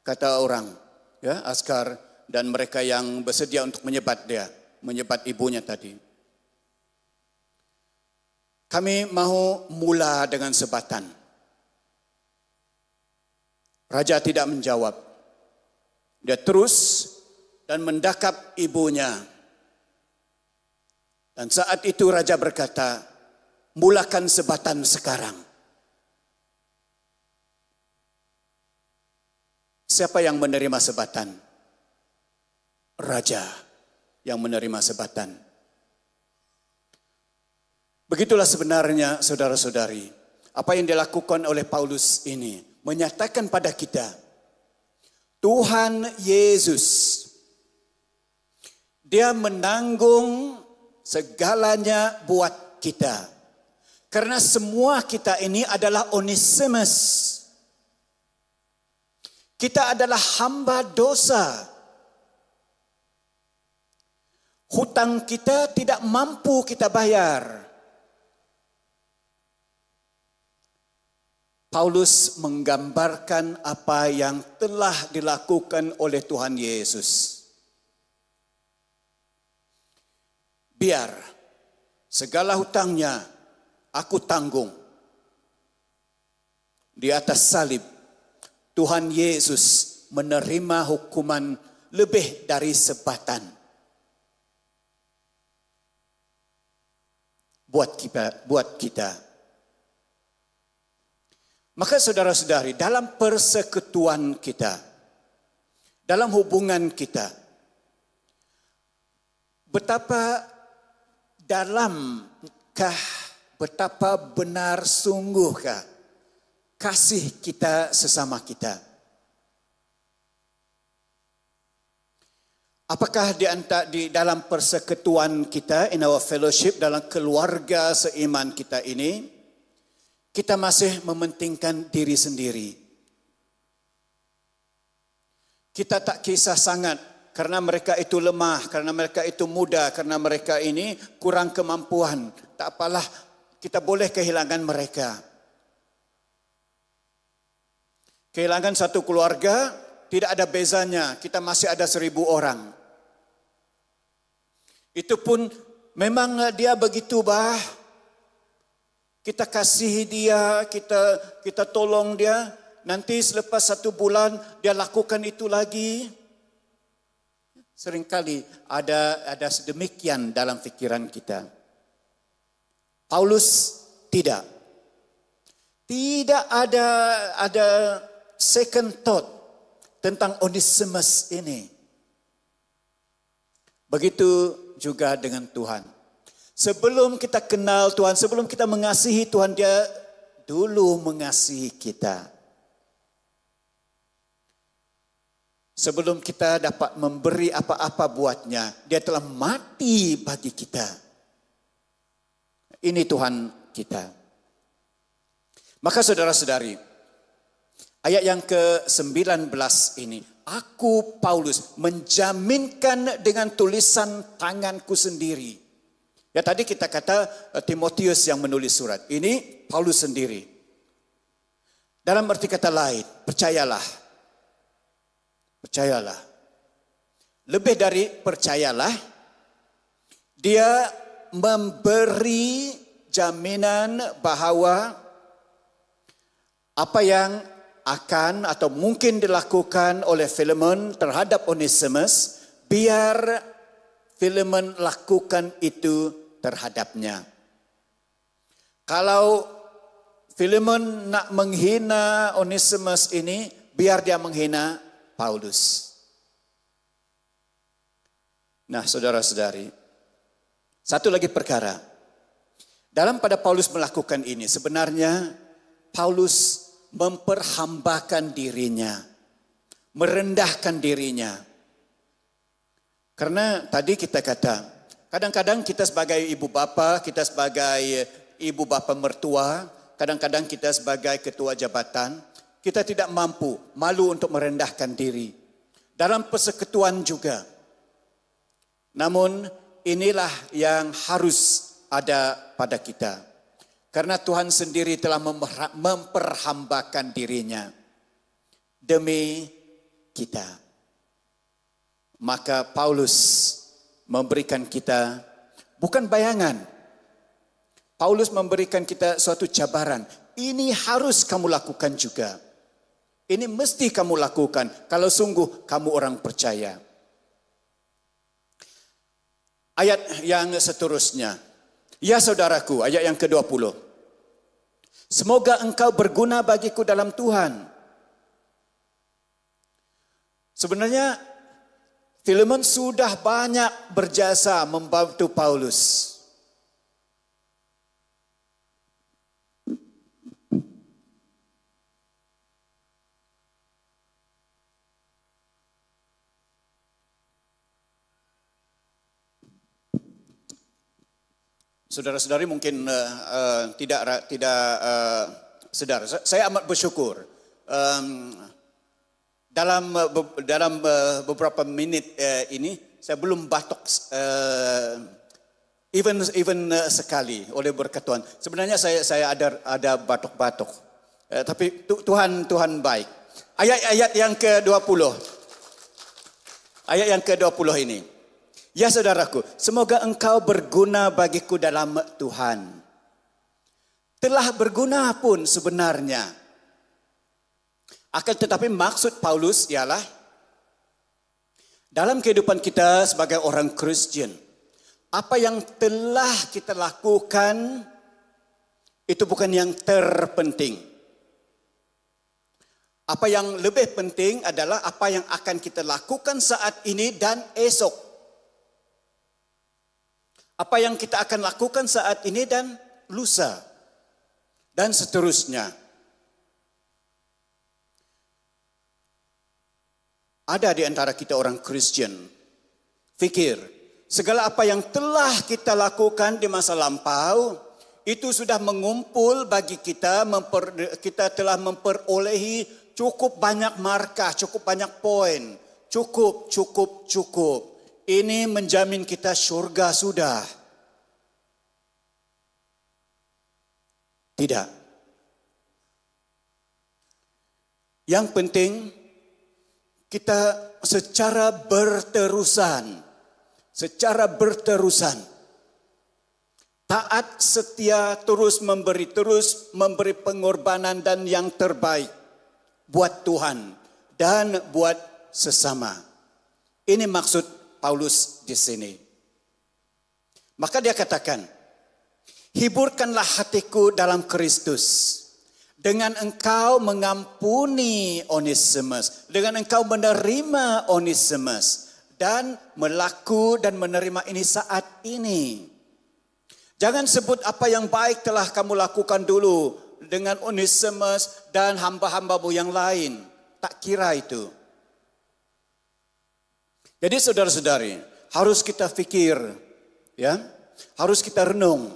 kata orang, ya, askar dan mereka yang bersedia untuk menyebat ibunya tadi. Kami mahu mula dengan sebatan. Raja tidak menjawab. Dia terus dan mendakap ibunya. Dan saat itu raja berkata, mulakan sebatan sekarang. Siapa yang menerima sebatan? Raja yang menerima sebatan. Begitulah sebenarnya saudara-saudari, apa yang dilakukan oleh Paulus ini menyatakan pada kita, Tuhan Yesus, Dia menanggung segalanya buat kita. Karena semua kita ini adalah Onesimus. Kita adalah hamba dosa. Hutang kita tidak mampu kita bayar. Paulus menggambarkan apa yang telah dilakukan oleh Tuhan Yesus. Biar segala hutangnya aku tanggung. Di atas salib, Tuhan Yesus menerima hukuman lebih dari sebatan. Buat kita. Maka saudara-saudari, dalam persekutuan kita, dalam hubungan kita, betapa dalamkah, betapa benar sungguhkah kasih kita sesama kita. Apakah di dalam persekutuan kita, in our fellowship, dalam keluarga seiman kita ini, kita masih mementingkan diri sendiri. Kita tak kisah sangat karena mereka itu lemah, karena mereka itu muda, karena mereka ini kurang kemampuan. Tak apalah, kita boleh kehilangan mereka. Kehilangan satu keluarga tidak ada bezanya, kita masih ada 1000 orang. Itu pun memang dia begitu kita kasihi dia, kita tolong dia, nanti selepas 1 bulan dia lakukan itu lagi. Seringkali ada sedemikian dalam fikiran kita. Paulus tidak. Tidak ada second thought tentang Onesimus ini. Begitu juga dengan Tuhan. Sebelum kita kenal Tuhan, sebelum kita mengasihi Tuhan, Dia dulu mengasihi kita. Sebelum kita dapat memberi apa-apa buatnya, Dia telah mati bagi kita. Ini Tuhan kita. Maka saudara-saudari, ayat yang ke-19 ini, aku Paulus menjaminkan dengan tulisan tanganku sendiri. Ya tadi kita kata Timotius yang menulis surat. Ini Paulus sendiri. Dalam arti kata lain, percayalah. Percayalah. Lebih dari percayalah, dia memberi jaminan bahwa apa yang akan atau mungkin dilakukan oleh Filemon terhadap Onesimus, biar Filemon lakukan itu terhadapnya. Kalau Filemon nak menghina Onesimus ini, biar dia menghina Paulus. Nah, saudara-saudari, satu lagi perkara. Dalam pada Paulus melakukan ini, sebenarnya Paulus memperhambakan dirinya, merendahkan dirinya. Karena tadi kita kata, kadang-kadang kita sebagai ibu bapa, kita sebagai ibu bapa mertua, kadang-kadang kita sebagai ketua jabatan, kita tidak mampu, malu untuk merendahkan diri. Dalam persekutuan juga. Namun inilah yang harus ada pada kita. Karena Tuhan sendiri telah memperhambakan dirinya demi kita. Maka Paulus memberikan kita bukan bayangan. Paulus memberikan kita suatu cabaran. Ini harus kamu lakukan juga. Ini mesti kamu lakukan kalau sungguh kamu orang percaya. Ayat yang seterusnya. Ya saudaraku, ayat yang ke-20. Semoga engkau berguna bagiku dalam Tuhan. Sebenarnya Filemon sudah banyak berjasa membantu Paulus. Saudara-saudari mungkin tidak sedar. Saya amat bersyukur. Dalam beberapa menit ini saya belum batuk even sekali oleh berkat Tuhan. Sebenarnya saya ada batuk-batuk. Tapi Tuhan baik. Ayat yang ke-20. Ayat yang ke-20 ini. Ya saudaraku, semoga engkau berguna bagiku dalam Tuhan. Telah berguna pun sebenarnya. Akan tetapi maksud Paulus ialah dalam kehidupan kita sebagai orang Kristen, apa yang telah kita lakukan itu bukan yang terpenting. Apa yang lebih penting adalah apa yang akan kita lakukan saat ini dan esok. Apa yang kita akan lakukan saat ini dan lusa. Dan seterusnya. Ada di antara kita orang Kristen. Fikir, segala apa yang telah kita lakukan di masa lampau, itu sudah mengumpul bagi kita, kita telah memperolehi cukup banyak markah, cukup banyak poin. Cukup. Ini menjamin kita surga sudah. Tidak. Yang penting kita secara berterusan. Taat, setia, terus memberi pengorbanan dan yang terbaik buat Tuhan dan buat sesama. Ini maksud Paulus di sini. Maka dia katakan, hiburkanlah hatiku dalam Kristus. Dengan engkau mengampuni Onesimus. Dengan engkau menerima Onesimus. Dan melaku dan menerima ini saat ini. Jangan sebut apa yang baik telah kamu lakukan dulu. Dengan Onesimus dan hamba-hambamu yang lain. Tak kira itu. Jadi saudara-saudari, harus kita fikir, ya, harus kita renung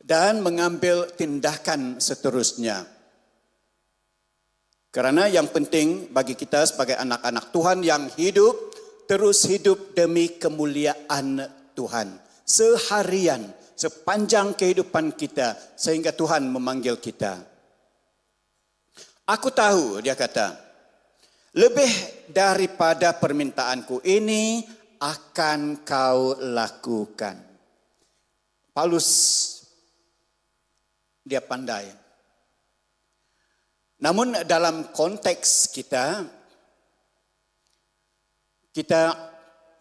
dan mengambil tindakan seterusnya. Karena yang penting bagi kita sebagai anak-anak Tuhan yang hidup, terus hidup demi kemuliaan Tuhan. Seharian, sepanjang kehidupan kita, sehingga Tuhan memanggil kita. Aku tahu, dia kata, lebih daripada permintaanku ini akan kau lakukan. Paulus, dia pandai. Namun dalam konteks kita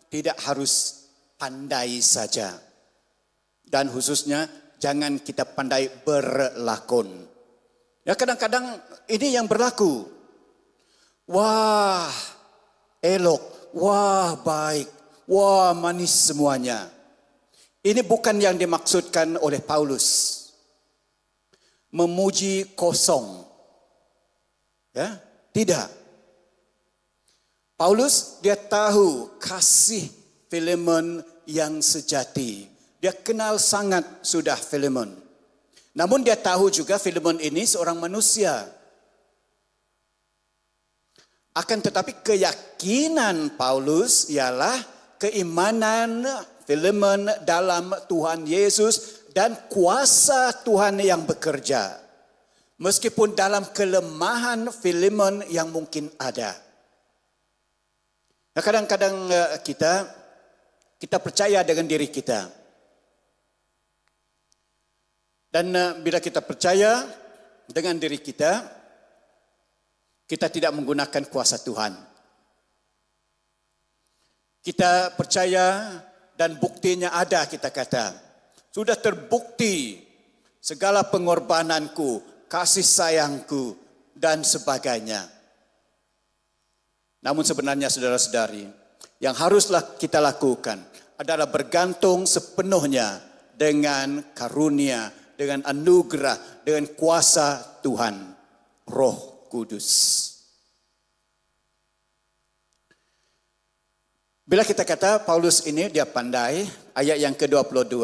tidak harus pandai saja. Dan khususnya jangan kita pandai berlakon. Ya kadang-kadang ini yang berlaku. Wah, elok, wah baik, wah manis semuanya. Ini bukan yang dimaksudkan oleh Paulus. Memuji kosong. Ya, tidak. Paulus dia tahu kasih Filemon yang sejati. Dia kenal sangat sudah Filemon. Namun dia tahu juga Filemon ini seorang manusia. Akan tetapi keyakinan Paulus ialah keimanan Filemon dalam Tuhan Yesus dan kuasa Tuhan yang bekerja. Meskipun dalam kelemahan Filemon yang mungkin ada. Nah, kadang-kadang kita percaya dengan diri kita. Dan bila kita percaya dengan diri kita tidak menggunakan kuasa Tuhan. Kita percaya dan buktinya ada, kita kata. Sudah terbukti segala pengorbananku, kasih sayangku, dan sebagainya. Namun sebenarnya saudara-saudari, yang haruslah kita lakukan adalah bergantung sepenuhnya dengan karunia, dengan anugerah, dengan kuasa Tuhan, Roh Kudus. Bila kita kata Paulus ini dia pandai, ayat yang ke-22.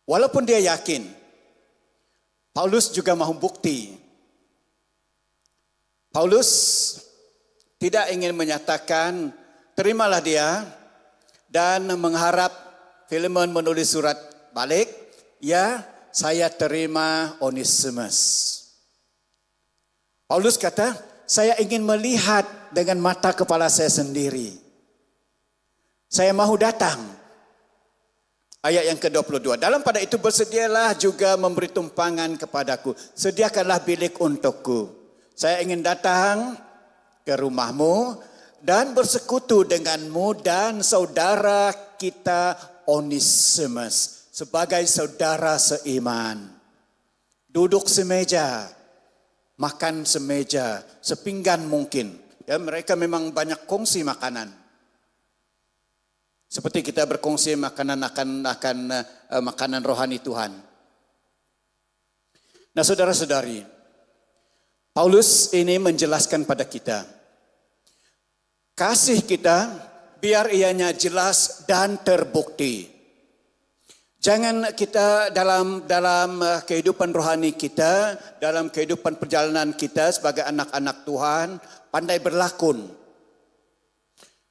Walaupun dia yakin, Paulus juga mahu bukti. Paulus tidak ingin menyatakan, terimalah dia, dan mengharap Filemon menulis surat balik, ya saya terima Onesimus. Paulus kata, saya ingin melihat dengan mata kepala saya sendiri. Saya mahu datang. Ayat yang ke-22. Dalam pada itu bersedialah juga memberi tumpangan kepadaku. Sediakanlah bilik untukku. Saya ingin datang ke rumahmu dan bersekutu denganmu dan saudara kita Onesimus sebagai saudara seiman. Duduk semeja, makan semeja, sepinggan mungkin. Ya, mereka memang banyak kongsi makanan. Seperti kita berkongsi makanan akan makanan rohani Tuhan. Nah, saudara-saudari, Paulus ini menjelaskan pada kita, kasih kita biar ianya jelas dan terbukti. Jangan kita dalam kehidupan rohani kita, dalam kehidupan perjalanan kita sebagai anak-anak Tuhan, pandai berlakon.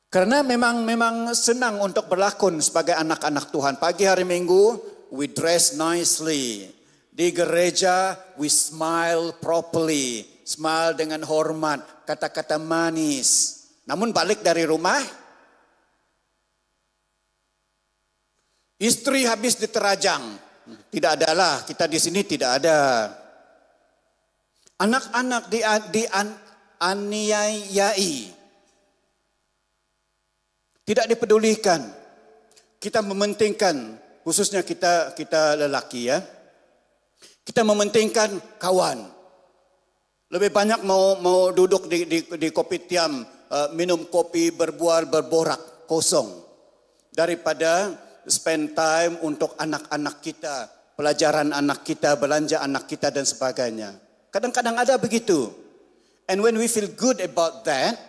Karena memang senang untuk berlakon sebagai anak-anak Tuhan. Pagi hari Minggu, we dress nicely. Di gereja, we smile properly. Smile dengan hormat, kata-kata manis. Namun balik dari rumah, istri habis diterajang. Tidak adalah, kita di sini tidak ada. Anak-anak dianiayai. Tidak dipedulikan. Kita mementingkan, khususnya kita lelaki ya. Kita mementingkan kawan. Lebih banyak mau duduk di kopitiam, minum kopi, berbual, berborak kosong. Daripada spend time untuk anak-anak kita, pelajaran anak kita, belanja anak kita dan sebagainya. Kadang-kadang ada begitu. And when we feel good about that,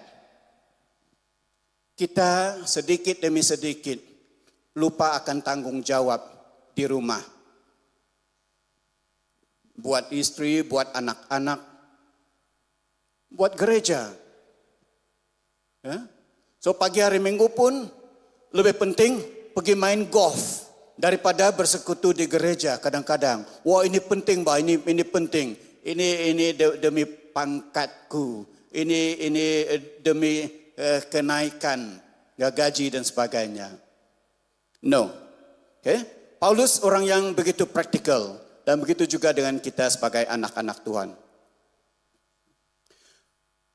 kita sedikit demi sedikit lupa akan tanggung jawab di rumah. Buat istri, buat anak-anak, buat gereja. Ya? So pagi hari Minggu pun lebih penting pergi main golf daripada bersekutu di gereja kadang-kadang. Wah ini penting bah, ini penting. Ini demi pangkatku. Ini demi kenaikan gaji dan sebagainya. No. Okay? Paulus orang yang begitu praktikal dan begitu juga dengan kita sebagai anak-anak Tuhan.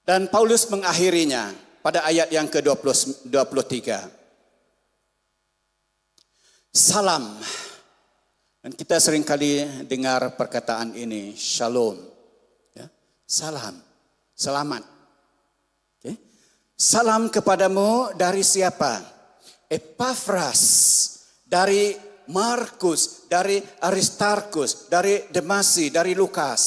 Dan Paulus mengakhirinya pada ayat yang ke-23. Salam. Dan kita seringkali dengar perkataan ini, shalom. Ya? Salam, selamat. Salam kepadamu dari siapa? Epafras, dari Markus, dari Aristarkus, dari Demasi, dari Lukas.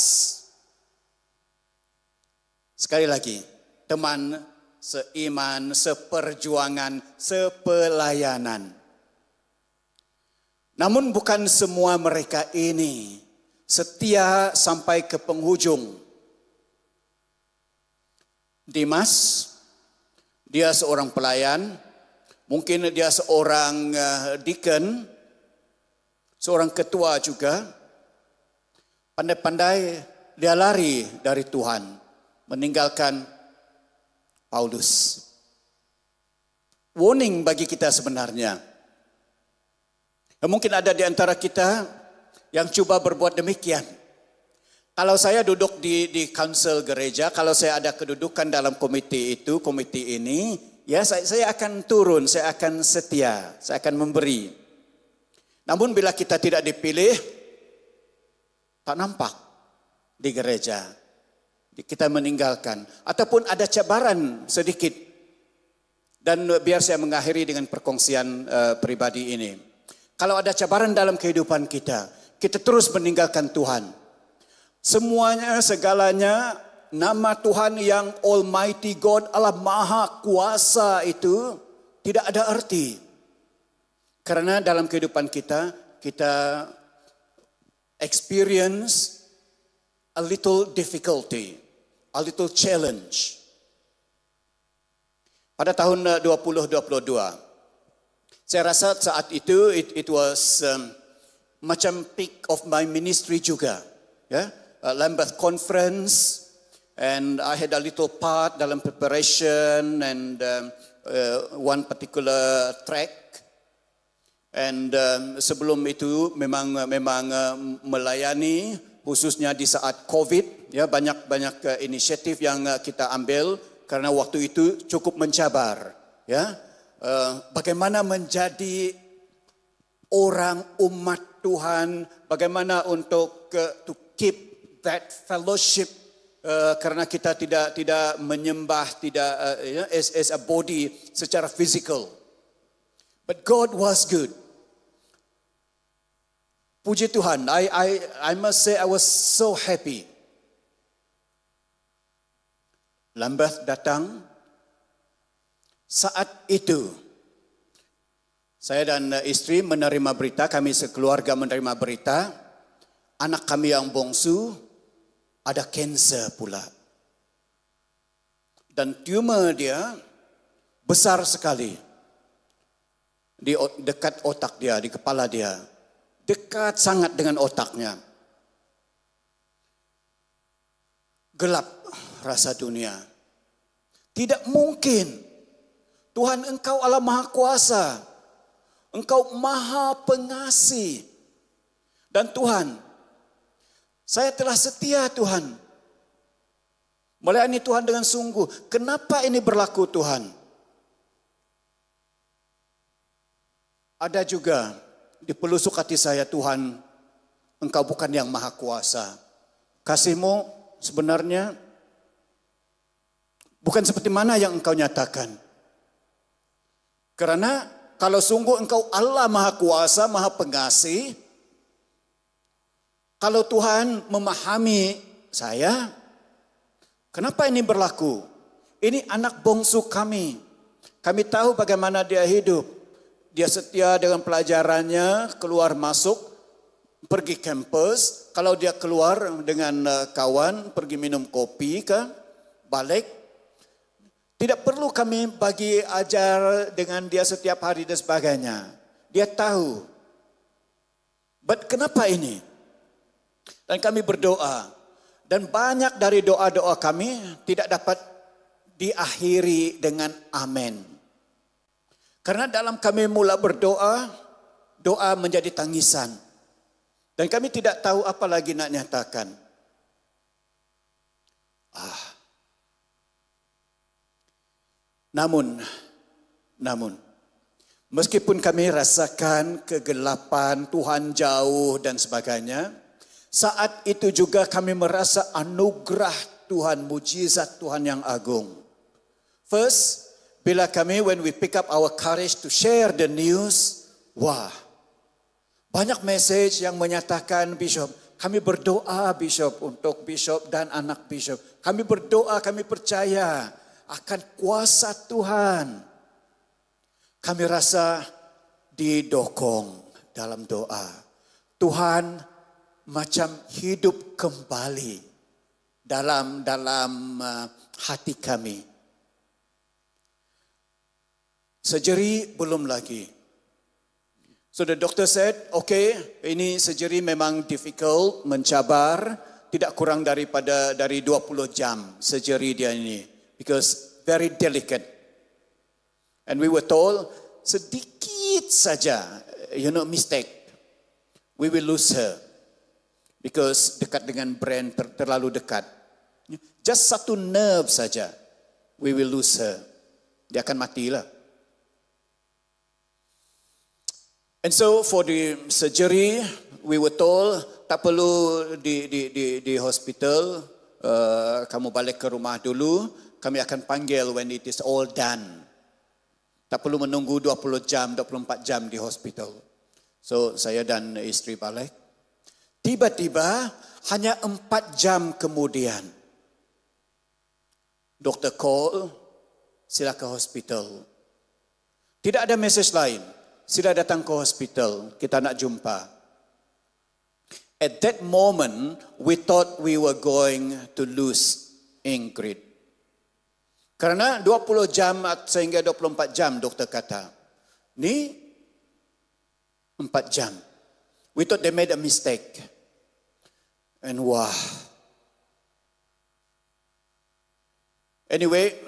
Sekali lagi, teman seiman, seperjuangan, sepelayanan. Namun bukan semua mereka ini setia sampai ke penghujung. Dimas, dia seorang pelayan, Mungkin dia seorang deacon, seorang ketua juga. Pandai-pandai dia lari dari Tuhan, meninggalkan Paulus. Warning bagi kita sebenarnya. Mungkin ada di antara kita yang coba berbuat demikian. Kalau saya duduk di council gereja, kalau saya ada kedudukan dalam komite ini, ya saya akan turun, saya akan setia, saya akan memberi. Namun bila kita tidak dipilih, tak nampak di gereja. Kita meninggalkan. Ataupun ada cabaran sedikit. Dan biar saya mengakhiri dengan perkongsian pribadi ini. Kalau ada cabaran dalam kehidupan kita terus meninggalkan Tuhan. Semuanya, segalanya, nama Tuhan yang Almighty God, Allah Maha Kuasa itu tidak ada arti. Karena dalam kehidupan kita experience a little difficulty, a little challenge. Pada tahun 2022, saya rasa saat itu it was macam peak of my ministry juga, ya. Lambeth Conference, and I had a little part dalam preparation and one particular track. And sebelum itu memang melayani, khususnya di saat COVID, ya, banyak inisiatif yang kita ambil karena waktu itu cukup mencabar, ya. Bagaimana menjadi orang umat Tuhan, bagaimana untuk to keep that fellowship, karena kita tidak menyembah as a body secara physical. But God was good. Puji Tuhan, I must say I was so happy. Lambeth datang. Saat itu, saya dan istri menerima berita, kami sekeluarga menerima berita, anak kami yang bongsu ada kanser pula. Dan tumor dia besar sekali. Di dekat otak dia, di kepala dia. Dekat sangat dengan otaknya. Gelap rasa dunia. Tidak mungkin. Tuhan, Engkau Allah Maha Kuasa. Engkau Maha Pengasih. Dan Tuhan, saya telah setia Tuhan. Melayani Tuhan dengan sungguh. Kenapa ini berlaku Tuhan? Ada juga di pelusuk hati saya, Tuhan, Engkau bukan yang Maha Kuasa. Kasih-Mu sebenarnya bukan seperti mana yang Engkau nyatakan. Karena kalau sungguh Engkau Allah Maha Kuasa, Maha Pengasih, kalau Tuhan memahami saya, kenapa ini berlaku? Ini anak bongsu kami. Kami tahu bagaimana dia hidup. Dia setia dengan pelajarannya, keluar masuk, pergi kampus. Kalau dia keluar dengan kawan, pergi minum kopi kan, balik. Tidak perlu kami bagi ajar dengan dia setiap hari dan sebagainya. Dia tahu. But kenapa ini? Dan kami berdoa. Dan banyak dari doa-doa kami tidak dapat diakhiri dengan amin. Karena dalam kami mula berdoa, doa menjadi tangisan. Dan kami tidak tahu apa lagi nak nyatakan. Namun, meskipun kami rasakan kegelapan, Tuhan jauh dan sebagainya, saat itu juga kami merasa anugerah Tuhan, mujizat Tuhan yang agung. First, bila kami, when we pick up our courage to share the news, banyak message yang menyatakan, Bishop, kami berdoa Bishop untuk Bishop dan anak Bishop. Kami berdoa, kami percaya akan kuasa Tuhan. Kami rasa didokong dalam doa. Tuhan macam hidup kembali dalam hati kami. Surgery belum lagi. So the doctor said, okay, ini surgery memang difficult, mencabar, tidak kurang dari 20 jam surgery dia ini. Because very delicate. And we were told, sedikit saja, mistake. We will lose her. Because dekat dengan brain, terlalu dekat. Just satu nerve saja, we will lose her. Dia akan matilah. And so for the surgery, we were told tak perlu di hospital, kamu balik ke rumah dulu, kami akan panggil when it is all done. Tak perlu menunggu 20 jam, 24 jam di hospital. So saya dan istri balik. Tiba-tiba hanya 4 jam kemudian, doktor call, sila ke hospital. Tidak ada message lain. Sila datang ke hospital, kita nak jumpa. At that moment, we thought we were going to lose Ingrid. Karena 20 jam sehingga 24 jam doktor kata. Ni 4 jam. We thought they made a mistake. And wah. Anyway,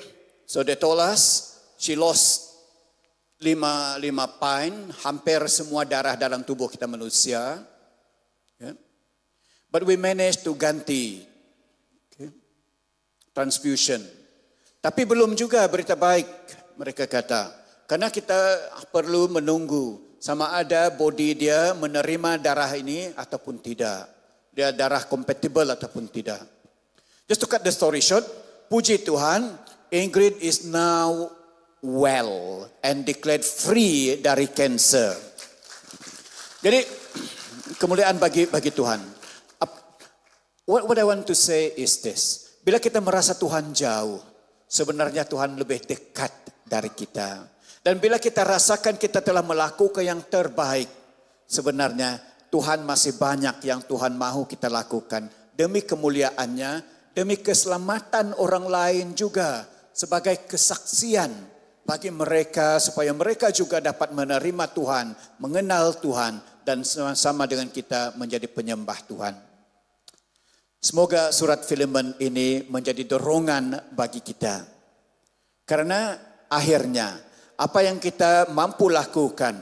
so they told us she lost 5 pint, hampir semua darah dalam tubuh kita manusia. Yeah. But we managed to ganti transfusion. Tapi belum juga berita baik, mereka kata. Karena kita perlu menunggu sama ada body dia menerima darah ini ataupun tidak. Dia darah compatible ataupun tidak. Just to cut the story short, puji Tuhan, Ingrid is now well and declared free dari cancer. Jadi kemuliaan bagi Tuhan. What I want to say is this. Bila kita merasa Tuhan jauh, sebenarnya Tuhan lebih dekat dari kita. Dan bila kita rasakan kita telah melakukan yang terbaik, sebenarnya Tuhan masih banyak yang Tuhan mahu kita lakukan. Demi kemuliaannya, demi keselamatan orang lain juga. Sebagai kesaksian bagi mereka supaya mereka juga dapat menerima Tuhan, mengenal Tuhan dan sama-sama dengan kita menjadi penyembah Tuhan. Semoga surat Filemon ini menjadi dorongan bagi kita. Karena akhirnya apa yang kita mampu lakukan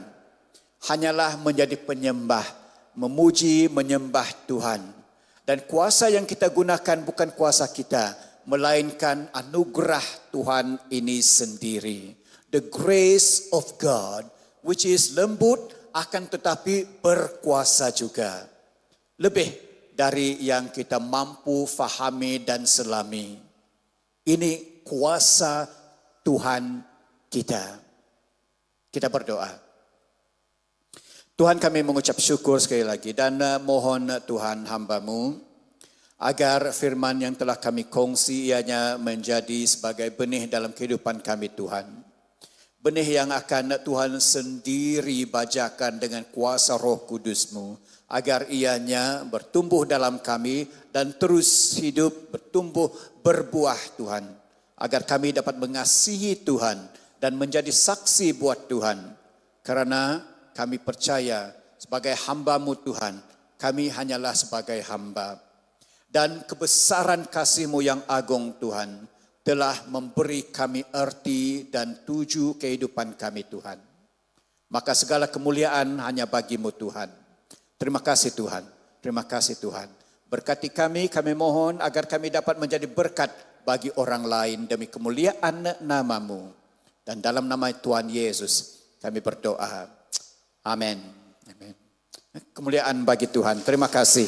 hanyalah menjadi penyembah, memuji, menyembah Tuhan. Dan kuasa yang kita gunakan bukan kuasa kita, melainkan anugerah Tuhan ini sendiri. The grace of God, which is lembut akan tetapi berkuasa juga. Lebih dari yang kita mampu fahami dan selami. Ini kuasa Tuhan kita. Kita berdoa. Tuhan, kami mengucap syukur sekali lagi dan mohon Tuhan hamba-Mu agar firman yang telah kami kongsi ianya menjadi sebagai benih dalam kehidupan kami Tuhan. Benih yang akan Tuhan sendiri bajakan dengan kuasa Roh Kudus-Mu. Agar ianya bertumbuh dalam kami dan terus hidup, bertumbuh, berbuah Tuhan. Agar kami dapat mengasihi Tuhan dan menjadi saksi buat Tuhan. Karena kami percaya sebagai hamba-Mu Tuhan, kami hanyalah sebagai hamba. Dan kebesaran kasih-Mu yang agung Tuhan telah memberi kami erti dan tuju kehidupan kami Tuhan. Maka segala kemuliaan hanya bagi-Mu Tuhan. Terima kasih Tuhan, terima kasih Tuhan. Berkati kami mohon agar kami dapat menjadi berkat bagi orang lain demi kemuliaan nama-Mu. Dan dalam nama Tuhan Yesus kami berdoa. Amin. Kemuliaan bagi Tuhan, terima kasih.